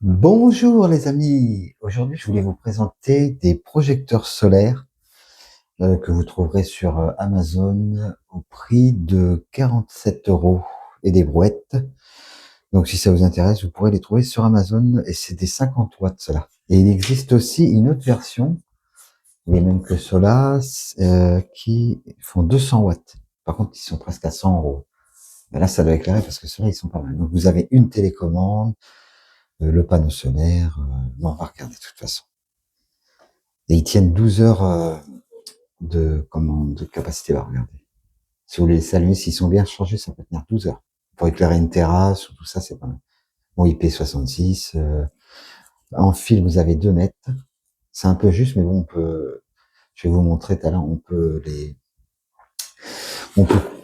Bonjour les amis, aujourd'hui je voulais vous présenter des projecteurs solaires que vous trouverez sur Amazon au prix de 47 € et des brouettes. Donc si ça vous intéresse, vous pourrez les trouver sur Amazon et c'est des 50 watts cela. Et il existe aussi une autre version, les mêmes que cela, qui font 200 watts. Par contre ils sont presque à 100 €. Mais là ça doit éclairer parce que ceux-là ils sont pas mal. Donc vous avez une télécommande, le panneau solaire, bon, on va regarder de toute façon. Et ils tiennent 12 heures de capacité, à regarder. Si vous les laissez allumer, s'ils sont bien chargés, ça peut tenir 12 heures. Pour éclairer une terrasse ou tout ça, c'est pas mal. Bon, IP66, en fil, vous avez 2 mètres. C'est un peu juste, mais bon, je vais vous montrer tout à l'heure, on peut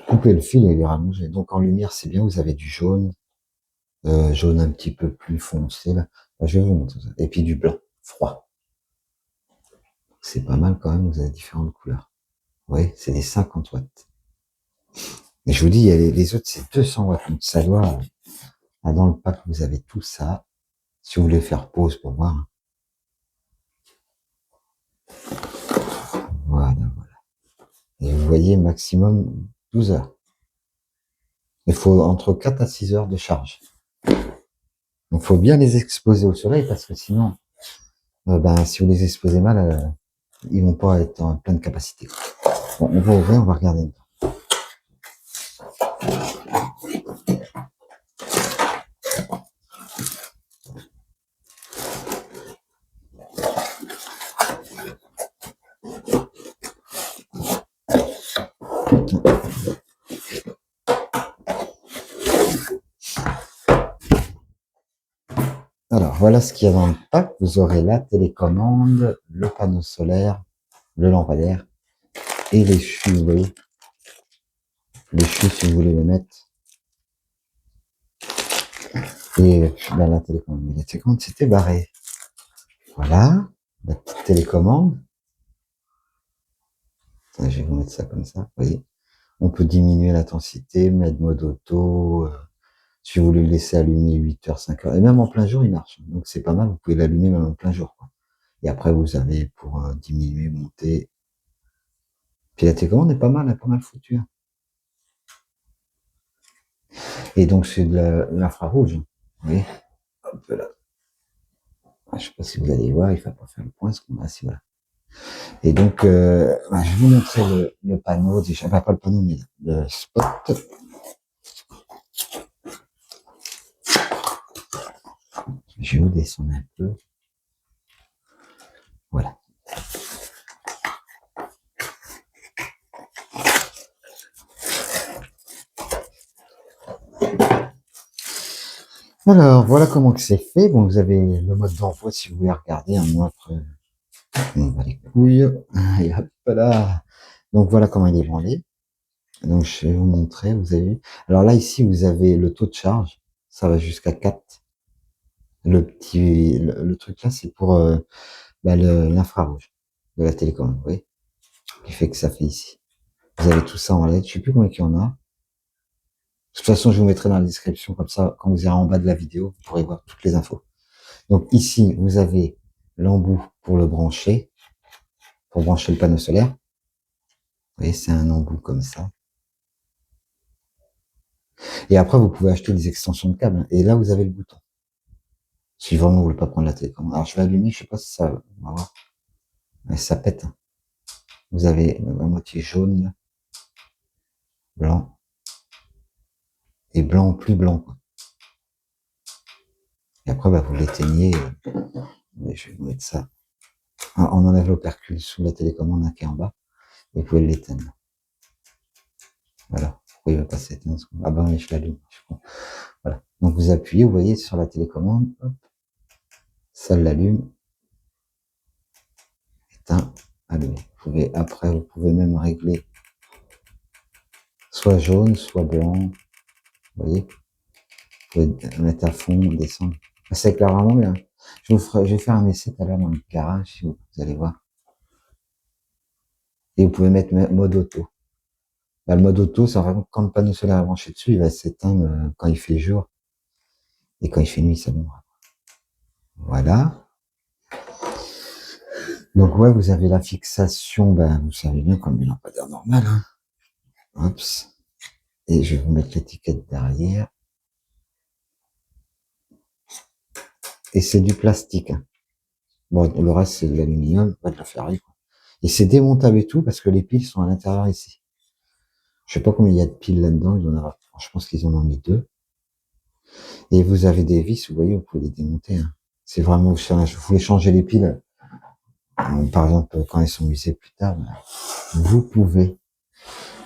couper le fil et les rallonger. Donc en lumière, c'est bien, vous avez du jaune, jaune un petit peu plus foncé, là. Je vais vous montrer ça. Et puis du blanc, froid. C'est pas mal quand même, vous avez différentes couleurs. Oui, c'est des 50 watts. Et je vous dis, il y a les autres, c'est 200 watts. Donc ça doit, dans le pack, vous avez tout ça. Si vous voulez faire pause pour voir. Voilà, voilà. Et vous voyez, maximum 12 heures. Il faut entre 4 à 6 heures de charge. Donc il faut bien les exposer au soleil parce que sinon, si vous les exposez mal, ils vont pas être en pleine capacité. Bon, on va ouvrir, on va regarder. Alors, voilà ce qu'il y a dans le pack. Vous aurez la télécommande, le panneau solaire, le lampadaire et les choux, vous voyez. Les choux, si vous voulez les mettre. Et là, la télécommande. Mais la télécommande, c'était barré. Voilà, la petite télécommande. Je vais vous mettre ça comme ça, vous voyez. On peut diminuer l'intensité, mettre mode auto. Si vous voulez le laisser allumer 8 heures, 5 heures. Et même en plein jour, il marche. Donc c'est pas mal, vous pouvez l'allumer même en plein jour, quoi. Et après, vous avez pour diminuer, monter. Puis la télécommande est pas mal, elle est pas mal foutue. Et donc c'est de l'infrarouge. Vous voyez. Hop là. Je sais pas si vous allez voir, il ne va pas faire le point, ce qu'on a, si voilà. Et donc, je vais vous montrer le panneau, déjà, pas le panneau, mais le spot. Je vais vous descendre un peu. Voilà. Alors, voilà comment c'est fait. Bon, vous avez le mode d'envoi si vous voulez regarder. Moi, après, on va les couilles. Et hop là. Donc, voilà comment il est branlé. Donc, je vais vous montrer. Vous avez vu. Alors là, ici, vous avez le taux de charge. Ça va jusqu'à 4. Le truc là, c'est pour l'infrarouge de la télécommande. Vous voyez, qui fait que ça fait ici. Vous avez tout ça en LED. Je sais plus combien il y en a. De toute façon, je vous mettrai dans la description, comme ça, quand vous irez en bas de la vidéo, vous pourrez voir toutes les infos. Donc ici, vous avez l'embout pour le brancher, pour brancher le panneau solaire. Vous voyez, c'est un embout comme ça. Et après, vous pouvez acheter des extensions de câbles. Et là, vous avez le bouton. Si vraiment vous voulez pas prendre la télécommande. Alors, je vais allumer, je sais pas si ça, on va voir. Mais ça pète. Vous avez la moitié jaune, blanc, et blanc plus blanc, quoi. Et après, vous l'éteignez. Je vais vous mettre ça. On enlève l'opercule sous la télécommande qui est en bas. Et vous pouvez l'éteindre. Voilà. Pourquoi il ne veut pas s'éteindre? Ah ben oui, je l'allume. Voilà. Donc vous appuyez, vous voyez, sur la télécommande. Hop. Ça l'allume. Éteint. Allumé. Après, vous pouvez même régler soit jaune, soit blanc. Vous voyez. Vous pouvez mettre à fond, descendre. Ça éclaire vraiment bien. Je vais faire un essai tout à l'heure dans le garage, si vous allez voir. Et vous pouvez mettre mode auto. Le mode auto, c'est vraiment quand le panneau solaire est branché dessus, il va s'éteindre quand il fait jour. Et quand il fait nuit, ça s'allumera. Voilà. Donc ouais, vous avez la fixation, ben, vous savez bien comme une lampadaire normale. Hein. Hop. Et je vais vous mettre l'étiquette derrière. Et c'est du plastique. Hein. Bon, le reste, c'est de l'aluminium, pas de la ferraille. Quoi. Et c'est démontable et tout, parce que les piles sont à l'intérieur ici. Je sais pas combien il y a de piles là-dedans, il y en a, je pense qu'ils en ont mis 2. Et vous avez des vis, vous voyez, vous pouvez les démonter. Hein. C'est vraiment, vous voulez changer les piles, par exemple, quand elles sont usées plus tard, vous pouvez.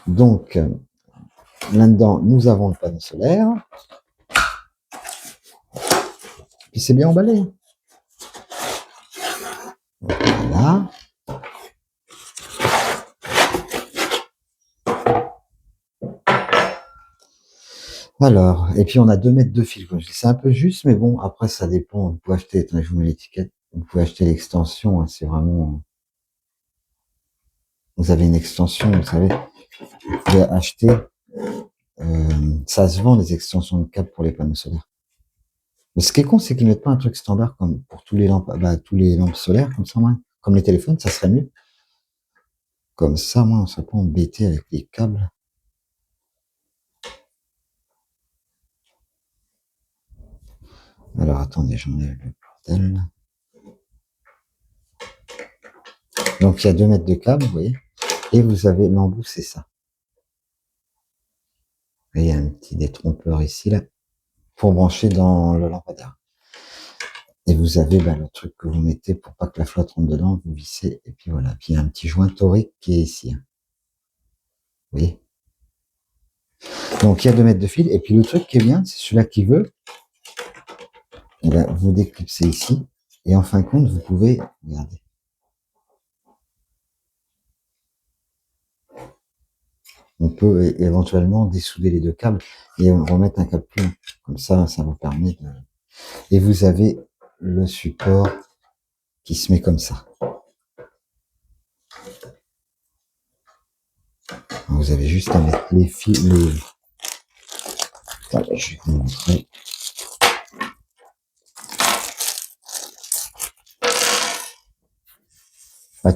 Donc, là-dedans, nous avons le panneau solaire. Puis c'est bien emballé. Hein. Voilà. Alors, et puis on a 2 mètres de fil. C'est un peu juste, mais bon, après ça dépend. Vous pouvez acheter, attendez, je vous mets l'étiquette. Vous pouvez acheter l'extension. Hein, c'est vraiment. Vous avez une extension, vous savez. Vous pouvez acheter. Ça se vend les extensions de câbles pour les panneaux solaires. Mais ce qui est con, c'est qu'ils mettent pas un truc standard comme pour tous les lampes, tous les lampes solaires comme ça, moi. Comme les téléphones, ça serait mieux. Comme ça, moi, on serait pas embêté avec les câbles. Alors attendez, j'enlève le bordel. Donc il y a 2 mètres de câble, vous voyez. Et vous avez l'embout, c'est ça. Et il y a un petit détrompeur ici, là, pour brancher dans le lampadaire. Et vous avez le truc que vous mettez pour pas que la flotte rentre dedans, vous vissez, et puis voilà. Puis il y a un petit joint torique qui est ici. Hein. Vous voyez. Donc il y a 2 mètres de fil, et puis le truc qui est bien, c'est celui-là qui veut, et là, vous déclipsez ici, et en fin de compte, vous pouvez, regardez, on peut éventuellement dessouder les 2 câbles et remettre un câble plus long. Comme ça vous permet de... Et vous avez le support qui se met comme ça. Vous avez juste à mettre les fils, Attends, je vais vous montrer.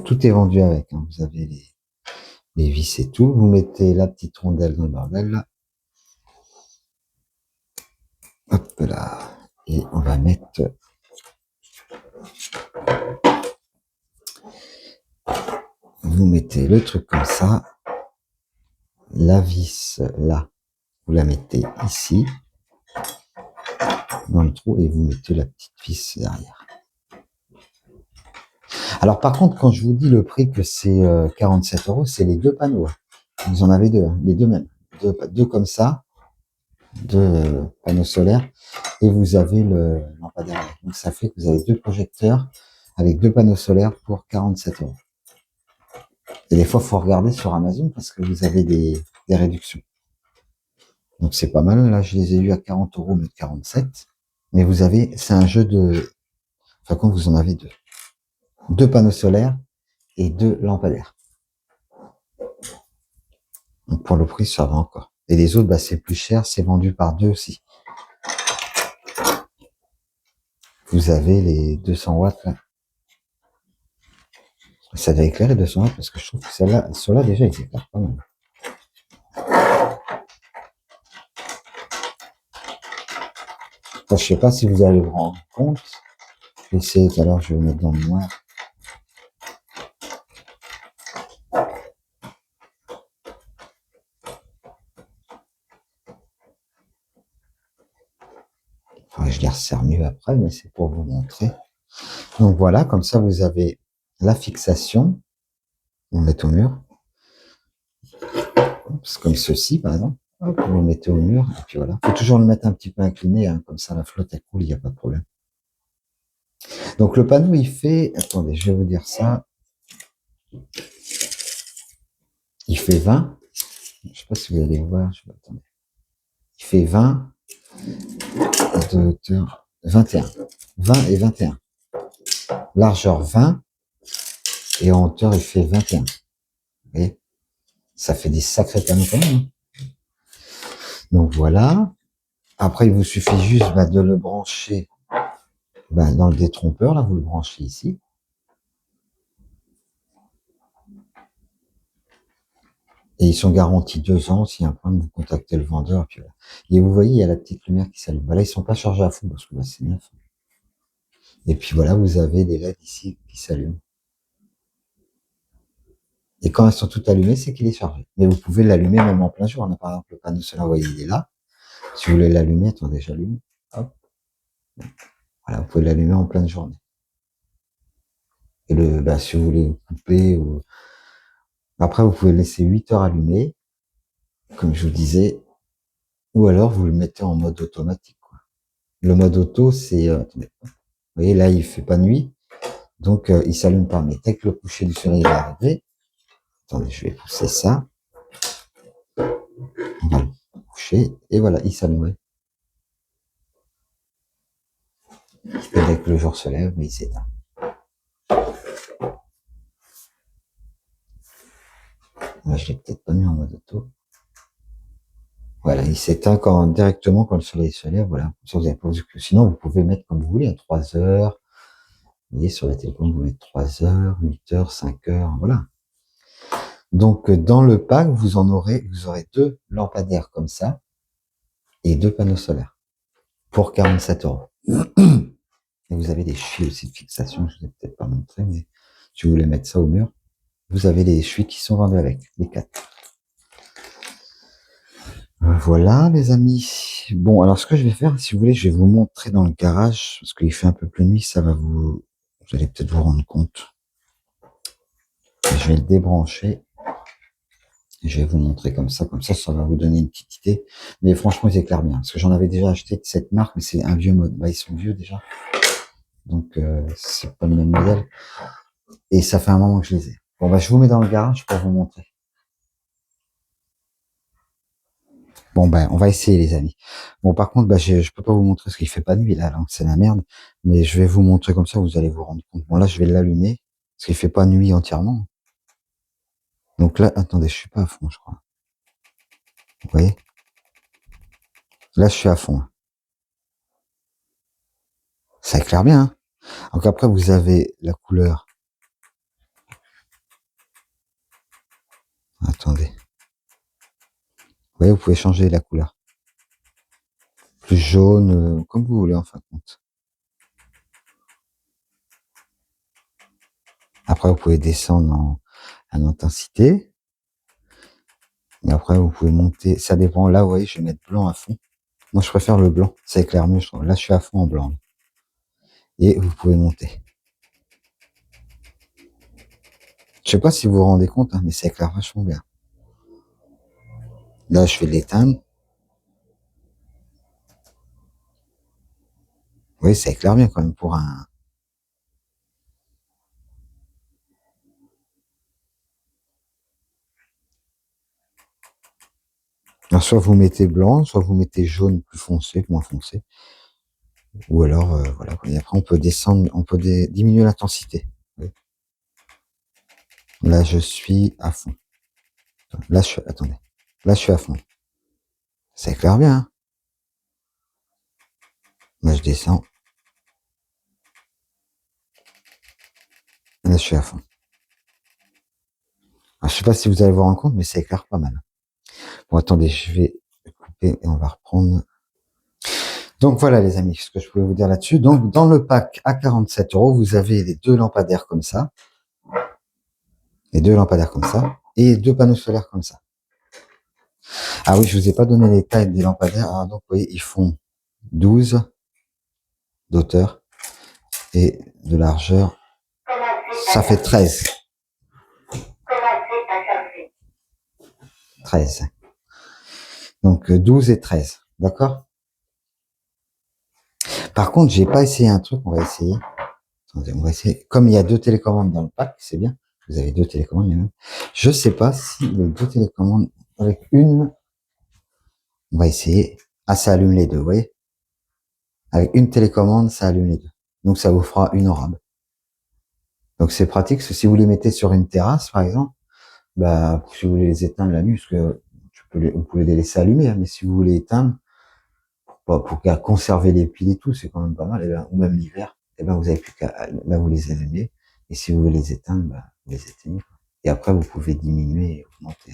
Tout est vendu avec. Hein. Vous avez les vis et tout. Vous mettez la petite rondelle dans le bordel là. Hop là. Et on va mettre vous mettez le truc comme ça. La vis là, vous la mettez ici dans le trou et vous mettez la petite vis derrière. Alors par contre, quand je vous dis le prix que c'est 47 €, c'est les 2 panneaux. Vous en avez 2, hein, les 2 mêmes. Deux comme ça, 2 panneaux solaires, et vous avez le lampadaire. Donc ça fait que vous avez 2 projecteurs avec 2 panneaux solaires pour 47 €. Et des fois, il faut regarder sur Amazon parce que vous avez des réductions. Donc c'est pas mal. Là, je les ai eu à 40 € mais 47. Mais vous avez, c'est un jeu de, enfin quand vous en avez 2. 2 panneaux solaires et 2 lampadaires. Donc pour le prix, ça va encore. Et les autres, c'est plus cher, c'est vendu par 2 aussi. Vous avez les 200 watts là. Ça doit éclairer 200 watts parce que je trouve que ceux-là déjà, ils éclairent pas mal. Enfin, je sais pas si vous allez vous rendre compte. Je vais essayer tout à l'heure, je vais vous mettre dans le noir. Enfin, je les resserre mieux après, mais c'est pour vous montrer. Donc voilà, comme ça vous avez la fixation. On met au mur. Comme ceci, par exemple. Hop, vous le mettez au mur, et puis voilà. Il faut toujours le mettre un petit peu incliné, hein, comme ça la flotte elle coule, il n'y a pas de problème. Donc le panneau, il fait, attendez, je vais vous dire ça. Il fait 20. Je ne sais pas si vous allez voir. Attendez. Il fait 20 de hauteur, 21. 20 et 21. Largeur 20 et en hauteur il fait 21. Vous voyez, ça fait des sacrés panneaux quand même. Hein. Donc voilà. Après, il vous suffit juste de le brancher Ben, dans le détrompeur, là, vous le branchez ici. Et ils sont garantis 2 ans. S'il y a un problème, vous contactez le vendeur. Puis voilà. Et vous voyez, il y a la petite lumière qui s'allume. Là, ils sont pas chargés à fond parce que là, c'est neuf. Et puis voilà, vous avez des LED ici qui s'allument. Et quand elles sont toutes allumées, c'est qu'il est chargé. Mais vous pouvez l'allumer même en plein jour. On a par exemple le panneau solaire, vous voyez, il est là. Si vous voulez l'allumer, attendez, j'allume. Hop. Voilà, vous pouvez l'allumer en pleine journée. Et si vous voulez couper ou, après, vous pouvez le laisser 8 heures allumé, comme je vous disais, ou alors vous le mettez en mode automatique, quoi. Le mode auto, c'est, attendez. Vous voyez, là, il fait pas nuit. Donc, il s'allume pas. Mais dès que le coucher du soleil va arriver, attendez, je vais pousser ça. On va le coucher. Et voilà, il s'allume. Et dès que le jour se lève, il s'éteint. Moi, je l'ai peut-être pas mis en mode auto. Voilà, il s'éteint directement quand le soleil se lève. Voilà. Sinon, vous pouvez mettre comme vous voulez, à 3 heures. Vous voyez, sur la télécommande, vous mettez 3 heures, 8 heures, 5 heures, voilà. Donc, dans le pack, vous aurez 2 lampadaires comme ça et 2 panneaux solaires pour 47 euros. Et vous avez des chuis aussi de fixation, je ne vous ai peut-être pas montré, mais si vous voulez mettre ça au mur, vous avez les chuis qui sont vendus avec, les 4. Voilà, les amis. Bon, alors ce que je vais faire, si vous voulez, je vais vous montrer dans le garage, parce qu'il fait un peu plus nuit, ça va vous allez peut-être vous rendre compte. Je vais le débrancher. Et je vais vous montrer comme ça va vous donner une petite idée. Mais franchement, ils éclairent bien, parce que j'en avais déjà acheté de cette marque, mais c'est un vieux mode. Bah, ils sont vieux déjà. Donc, c'est pas le même modèle. Et ça fait un moment que je les ai. Bon, bah, je vous mets dans le garage pour vous montrer. Bon, ben, on va essayer, les amis. Bon, par contre, je peux pas vous montrer ce qu'il fait pas de nuit, là, c'est la merde. Mais je vais vous montrer comme ça, vous allez vous rendre compte. Bon, là, je vais l'allumer, parce qu'il fait pas nuit entièrement. Donc là, attendez, je suis pas à fond, je crois. Vous voyez? Là, je suis à fond. Ça éclaire bien, hein. Donc après, vous avez la couleur. Attendez. Vous voyez, vous pouvez changer la couleur. Plus jaune, comme vous voulez, en fin de compte. Après, vous pouvez descendre en intensité. Et après, vous pouvez monter. Ça dépend. Là, vous voyez, je vais mettre blanc à fond. Moi, je préfère le blanc. Ça éclaire mieux, je trouve. Là, je suis à fond en blanc. Et vous pouvez monter. Je sais pas si vous vous rendez compte, hein, mais ça éclaire vachement bien. Là, je vais l'éteindre. Vous voyez, ça éclaire bien quand même pour un... Alors, soit vous mettez blanc, soit vous mettez jaune plus foncé, moins foncé. Ou alors, voilà. Et après, on peut descendre, on peut diminuer l'intensité. Là, je suis à fond. Là, attendez. Là, je suis à fond. Ça éclaire bien, hein. Là, je descends. Là, je suis à fond. Alors, je sais pas si vous allez vous rendre compte, mais ça éclaire pas mal. Bon, attendez, je vais couper et on va reprendre. Donc voilà, les amis, ce que je pouvais vous dire là-dessus. Donc, dans le pack à 47 euros, vous avez les 2 lampadaires comme ça. Les 2 lampadaires comme ça. Et 2 panneaux solaires comme ça. Ah oui, je vous ai pas donné les tailles des lampadaires. Alors, donc, vous voyez, ils font 12 d'auteur et de largeur. Ça fait 13. 13. Donc 12 et 13. D'accord? Par contre, j'ai pas essayé un truc, on va essayer. Attendez, on va essayer. Comme il y a 2 télécommandes dans le pack, c'est bien. Vous avez 2 télécommandes, les mêmes. Je sais pas si les 2 télécommandes avec une, on va essayer. Ah, ça allume les 2, vous voyez? Avec une télécommande, ça allume les 2. Donc ça vous fera une orabe. Donc c'est pratique, parce que si vous les mettez sur une terrasse, par exemple, bah, si vous voulez les éteindre la nuit, parce que vous pouvez les laisser allumer, hein, mais si vous voulez éteindre, pour conserver les piles et tout, c'est quand même pas mal, ou même l'hiver. et ben vous avez plus qu'à, là vous les allumez, et si vous voulez les éteindre, bah, vous les éteignez. Et après vous pouvez diminuer et augmenter.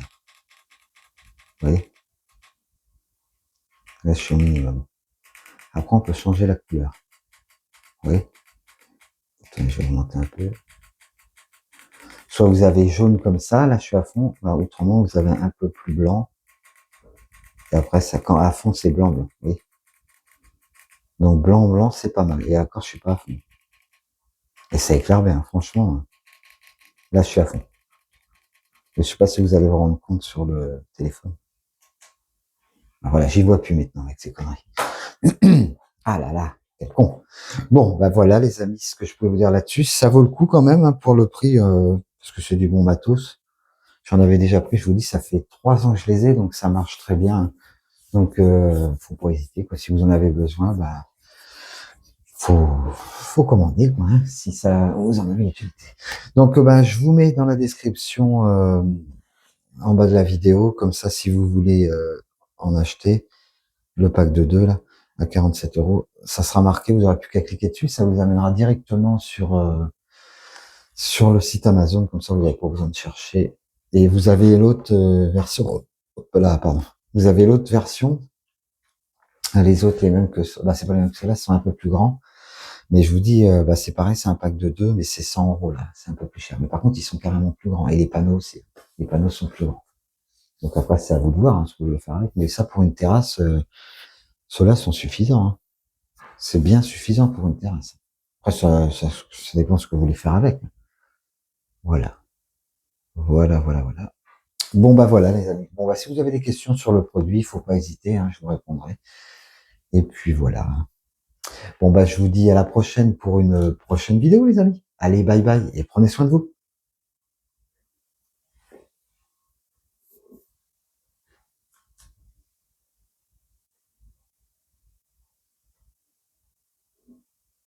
Vous voyez, là je suis au minimum. Après on peut changer la couleur. Vous voyez, attendez, je vais augmenter un peu. Soit vous avez jaune comme ça, là je suis à fond, bah, autrement vous avez un peu plus blanc. Et après ça, quand à fond c'est blanc, blanc. Oui. Donc blanc, blanc c'est pas mal. Et encore je suis pas à fond. Et ça éclaire bien, franchement. Là je suis à fond. Je sais pas si vous allez vous rendre compte sur le téléphone. Alors voilà, j'y vois plus maintenant avec ces conneries. Ah là là, quel con. Bon, bah voilà les amis, ce que je peux vous dire là-dessus. Ça vaut le coup quand même hein, pour le prix, parce que c'est du bon matos. J'en avais déjà pris, je vous dis, ça fait 3 ans que je les ai, donc ça marche très bien. Donc faut pas hésiter, quoi. Si vous en avez besoin, bah faut commander, quoi, hein, si ça vous en avez l'utilité. Donc bah, je vous mets dans la description en bas de la vidéo, comme ça si vous voulez en acheter le pack de 2 là à 47 €, ça sera marqué, vous aurez plus qu'à cliquer dessus, ça vous amènera directement sur le site Amazon, comme ça vous n'avez pas besoin de chercher. Et vous avez l'autre version, hop là, pardon, vous avez l'autre version, les autres les mêmes que, bah c'est pas les mêmes que ceux-là, sont un peu plus grands, mais je vous dis, bah c'est pareil, c'est un pack de 2, mais c'est 100 € là, c'est un peu plus cher. Mais par contre, ils sont carrément plus grands, et les panneaux aussi, les panneaux sont plus grands. Donc après, c'est à vous de voir hein, ce que vous voulez faire avec, mais ça pour une terrasse, ceux-là sont suffisants. Hein. C'est bien suffisant pour une terrasse. Après, ça dépend ce que vous voulez faire avec. Voilà. Voilà. Bon, bah voilà, les amis. Bon, bah si vous avez des questions sur le produit, il faut pas hésiter, hein, je vous répondrai. Et puis voilà. Bon, bah je vous dis à la prochaine pour une prochaine vidéo, les amis. Allez, bye bye et prenez soin de vous.